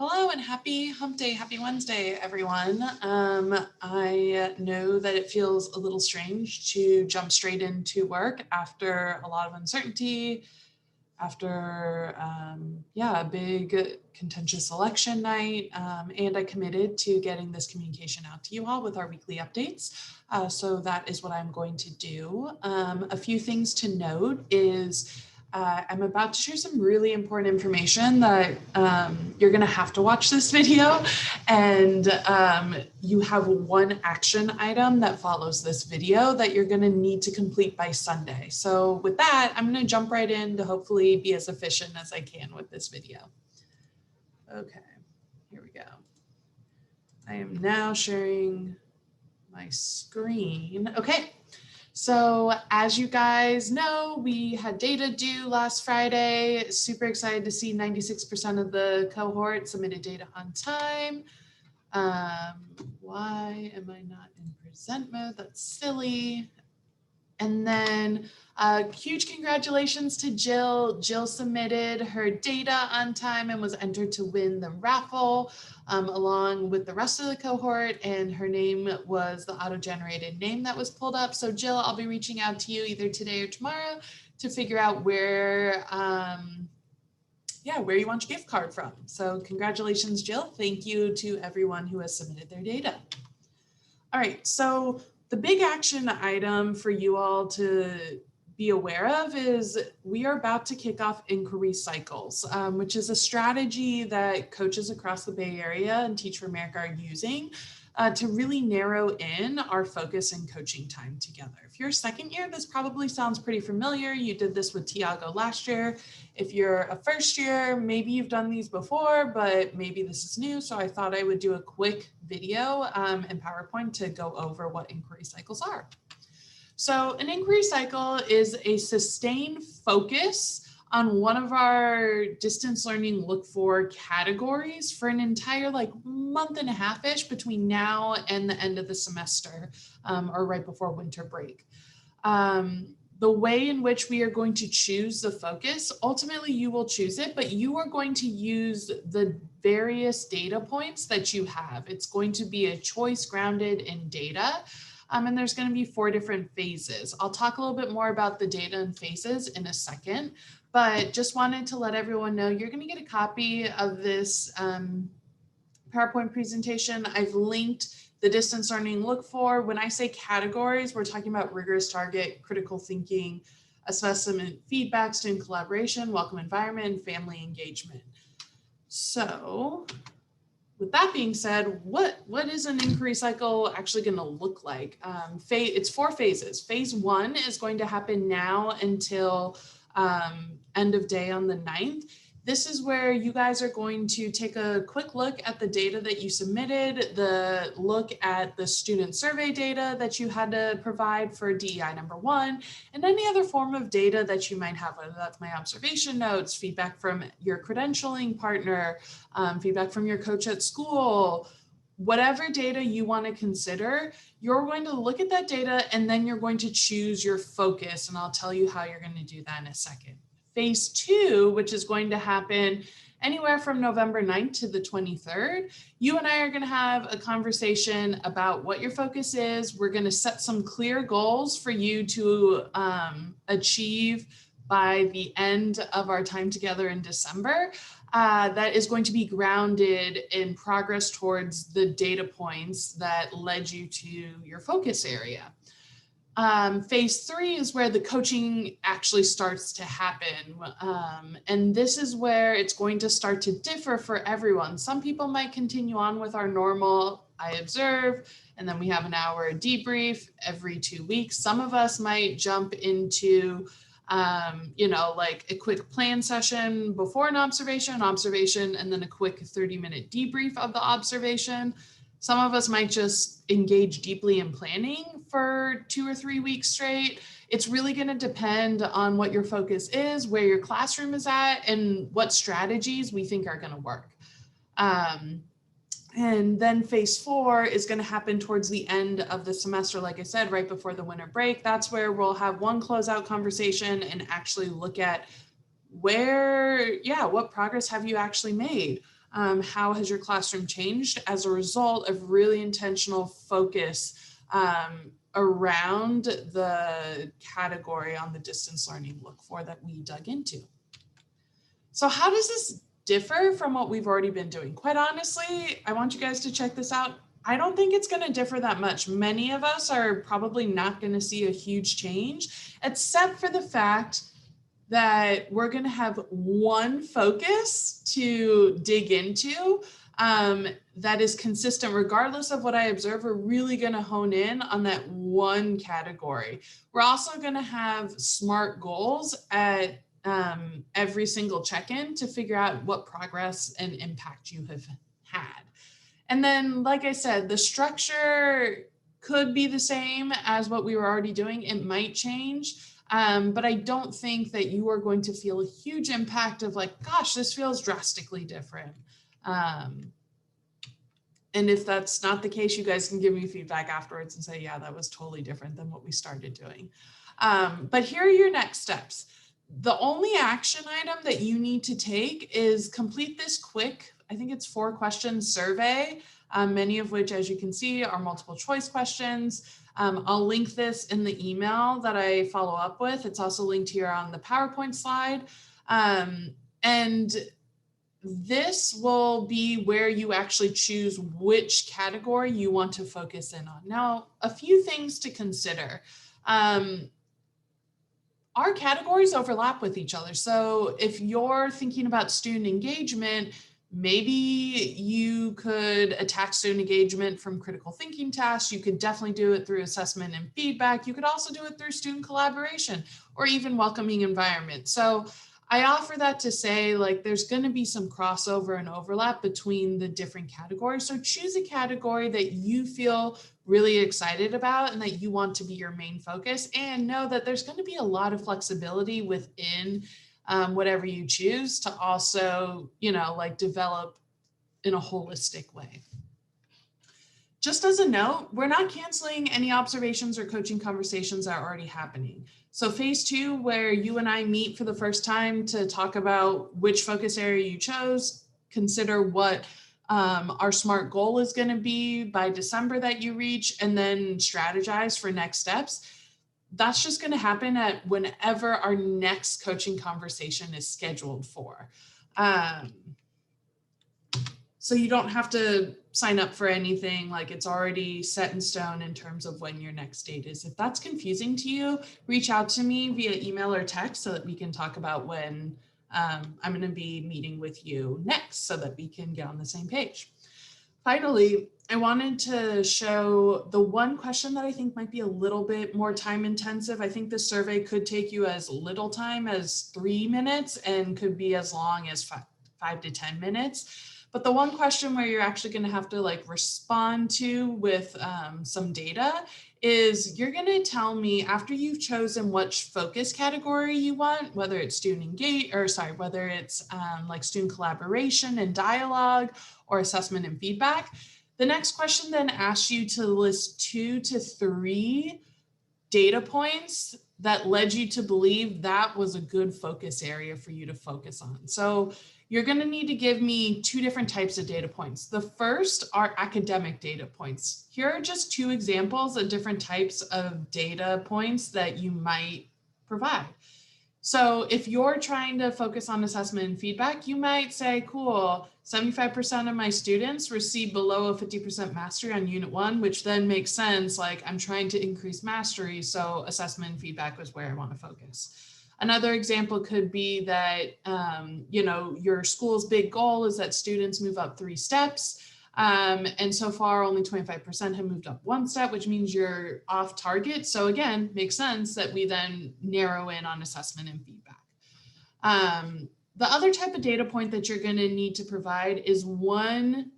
Hello and happy hump day, happy Wednesday, everyone. I know that it feels a little strange to jump straight into work after a lot of uncertainty, after a big contentious election night, and I committed to getting this communication out to you all with our weekly updates. So that is what I'm going to do. A few things to note is I'm about to share some really important information that you're going to have to watch this video, and you have one action item that follows this video that you're going to need to complete by Sunday. So with that, I'm going to jump right in to hopefully be as efficient as I can with this video. Okay, here we go. I am now sharing my screen. Okay. So as you guys know, we had data due last Friday. Super excited to see 96% of the cohort submitted data on time. Why am I not in present mode? That's silly. And then huge congratulations to Jill. Jill submitted her data on time and was entered to win the raffle along with the rest of the cohort. And her name was the auto-generated name that was pulled up. So Jill, I'll be reaching out to you either today or tomorrow to figure out where you want your gift card from. So congratulations, Jill. Thank you to everyone who has submitted their data. All right, so the big action item for you all to be aware of is we are about to kick off inquiry cycles, which is a strategy that coaches across the Bay Area and Teach for America are using to really narrow in our focus and coaching time together. If you're a second year, this probably sounds pretty familiar. You did this with Tiago last year. If you're a first year, maybe you've done these before, but maybe this is new. So I thought I would do a quick video in PowerPoint to go over what inquiry cycles are. So an inquiry cycle is a sustained focus on one of our distance learning look for categories for an entire month and a half-ish between now and the end of the semester or right before winter break. The way in which we are going to choose the focus, ultimately you will choose it, but you are going to use the various data points that you have. It's going to be a choice grounded in data. And there's going to be 4 different phases. I'll talk a little bit more about the data and phases in a second, but just wanted to let everyone know you're going to get a copy of this PowerPoint presentation. I've linked the distance learning look for. When I say categories, we're talking about rigorous target, critical thinking, assessment, feedback, student collaboration, welcome environment, family engagement. So with that being said, what is an inquiry cycle actually going to look like? It's 4 phases. Phase 1 is going to happen now until end of day on the 9th. This is where you guys are going to take a quick look at the data that you submitted, the look at the student survey data that you had to provide for DEI number 1, and any other form of data that you might have, whether that's my observation notes, feedback from your credentialing partner, feedback from your coach at school, whatever data you want to consider, you're going to look at that data and then you're going to choose your focus. And I'll tell you how you're going to do that in a second. Phase 2, which is going to happen anywhere from November 9th to the 23rd, you and I are going to have a conversation about what your focus is. We're going to set some clear goals for you to achieve by the end of our time together in December. That is going to be grounded in progress towards the data points that led you to your focus area. Phase 3 is where the coaching actually starts to happen. And this is where it's going to start to differ for everyone. Some people might continue on with our normal I observe, and then we have an hour debrief every 2 weeks. Some of us might jump into like a quick plan session before an observation, and then a quick 30-minute debrief of the observation. Some of us might just engage deeply in planning for 2 or 3 weeks straight. It's really going to depend on what your focus is, where your classroom is at, and what strategies we think are going to work. And then phase 4 is going to happen towards the end of the semester, like I said, right before the winter break. That's where we'll have one closeout conversation and actually look at what progress have you actually made? How has your classroom changed as a result of really intentional focus around the category on the distance learning look for that we dug into? So how does this differ from what we've already been doing? Quite honestly, I want you guys to check this out. I don't think it's going to differ that much. Many of us are probably not going to see a huge change, except for the fact that we're going to have one focus to dig into that is consistent regardless of what I observe. We're really going to hone in on that one category. We're also going to have SMART goals at every single check-in to figure out what progress and impact you have had. And then, like I said, the structure could be the same as what we were already doing. It might change. But I don't think that you are going to feel a huge impact of like, gosh, this feels drastically different. And if that's not the case, you guys can give me feedback afterwards and say, yeah, that was totally different than what we started doing. But here are your next steps. The only action item that you need to take is complete this quick, I think it's 4-question survey, many of which, as you can see, are multiple choice questions. I'll link this in the email that I follow up with. It's also linked here on the PowerPoint slide. And this will be where you actually choose which category you want to focus in on. Now, a few things to consider. Our categories overlap with each other. So if you're thinking about student engagement, maybe you could attack student engagement from critical thinking tasks. You could definitely do it through assessment and feedback. You could also do it through student collaboration or even welcoming environment. So I offer that to say, like, there's going to be some crossover and overlap between the different categories. So choose a category that you feel really excited about and that you want to be your main focus, and know that there's going to be a lot of flexibility within whatever you choose to also, like, develop in a holistic way. Just as a note, we're not canceling any observations or coaching conversations that are already happening. So phase 2, where you and I meet for the first time to talk about which focus area you chose, consider what our SMART goal is going to be by December that you reach, and then strategize for next steps. That's just going to happen at whenever our next coaching conversation is scheduled for. So you don't have to sign up for anything, like it's already set in stone in terms of when your next date is. If that's confusing to you, reach out to me via email or text so that we can talk about when I'm going to be meeting with you next so that we can get on the same page. Finally, I wanted to show the one question that I think might be a little bit more time intensive. I think this survey could take you as little time as 3 minutes and could be as long as 5 to 10 minutes. But the one question where you're actually going to have to respond to with some data is you're going to tell me, after you've chosen which focus category you want, whether it's whether it's student collaboration and dialogue or assessment and feedback. The next question then asks you to list 2 to 3 data points that led you to believe that was a good focus area for you to focus on. So you're going to need to give me 2 different types of data points. The first are academic data points. Here are just 2 examples of different types of data points that you might provide. So if you're trying to focus on assessment and feedback, you might say, cool, 75% of my students receive below a 50% mastery on Unit 1, which then makes sense. Like, I'm trying to increase mastery, so assessment and feedback was where I want to focus. Another example could be that, your school's big goal is that students move up 3 steps. And so far, only 25% have moved up 1 step, which means you're off target. So again, makes sense that we then narrow in on assessment and feedback. The other type of data point that you're going to need to provide is 1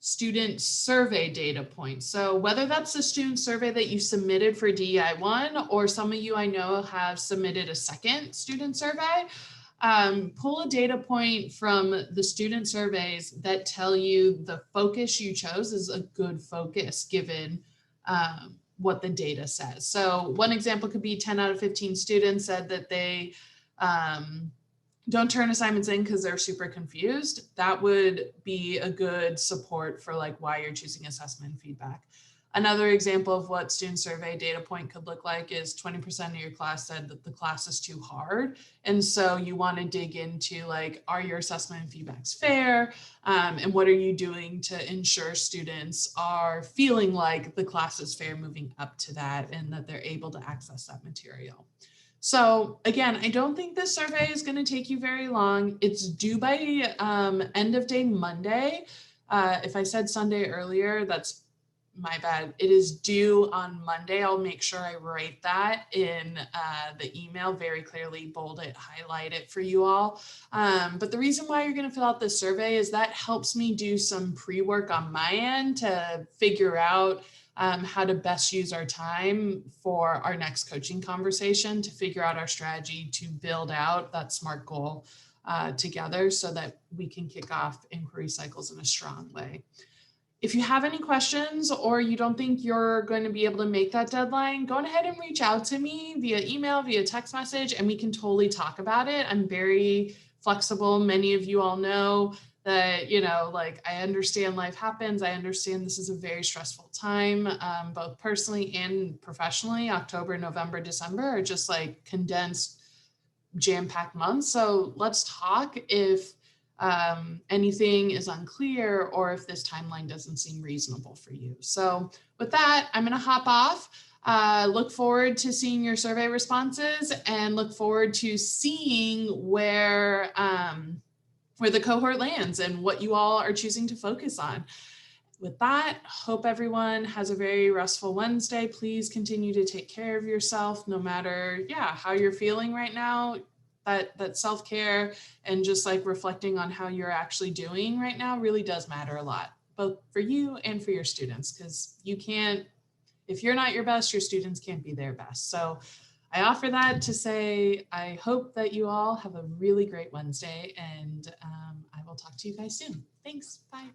student survey data point. So whether that's the student survey that you submitted for DEI1, or some of you I know have submitted a second student survey, pull a data point from the student surveys that tell you the focus you chose is a good focus given what the data says. So one example could be 10 out of 15 students said that they don't turn assignments in because they're super confused. That would be a good support for like why you're choosing assessment and feedback. Another example of what student survey data point could look like is 20% of your class said that the class is too hard. And so you want to dig into like, are your assessment and feedbacks fair? And what are you doing to ensure students are feeling like the class is fair moving up to that and that they're able to access that material? So again, I don't think this survey is going to take you very long. It's due by end of day Monday. If I said Sunday earlier, that's my bad. It is due on Monday. I'll make sure I write that in the email very clearly, bold it, highlight it for you all. But the reason why you're going to fill out this survey is that helps me do some pre-work on my end to figure out how to best use our time for our next coaching conversation, to figure out our strategy to build out that SMART goal together so that we can kick off inquiry cycles in a strong way. If you have any questions or you don't think you're going to be able to make that deadline, go ahead and reach out to me via email, via text message, and we can totally talk about it. I'm very flexible. Many of you all know that, like I understand life happens. I understand this is a very stressful time, both personally and professionally. October, November, December are just like condensed, jam-packed months. So let's talk if anything is unclear or if this timeline doesn't seem reasonable for you. So with that, I'm going to hop off. Look forward to seeing your survey responses and look forward to seeing where the cohort lands and what you all are choosing to focus on. With that, hope everyone has a very restful Wednesday. Please continue to take care of yourself no matter, how you're feeling right now. That self-care and just like reflecting on how you're actually doing right now really does matter a lot, both for you and for your students, because if you're not your best, your students can't be their best. So I offer that to say, I hope that you all have a really great Wednesday, and I will talk to you guys soon. Thanks. Bye.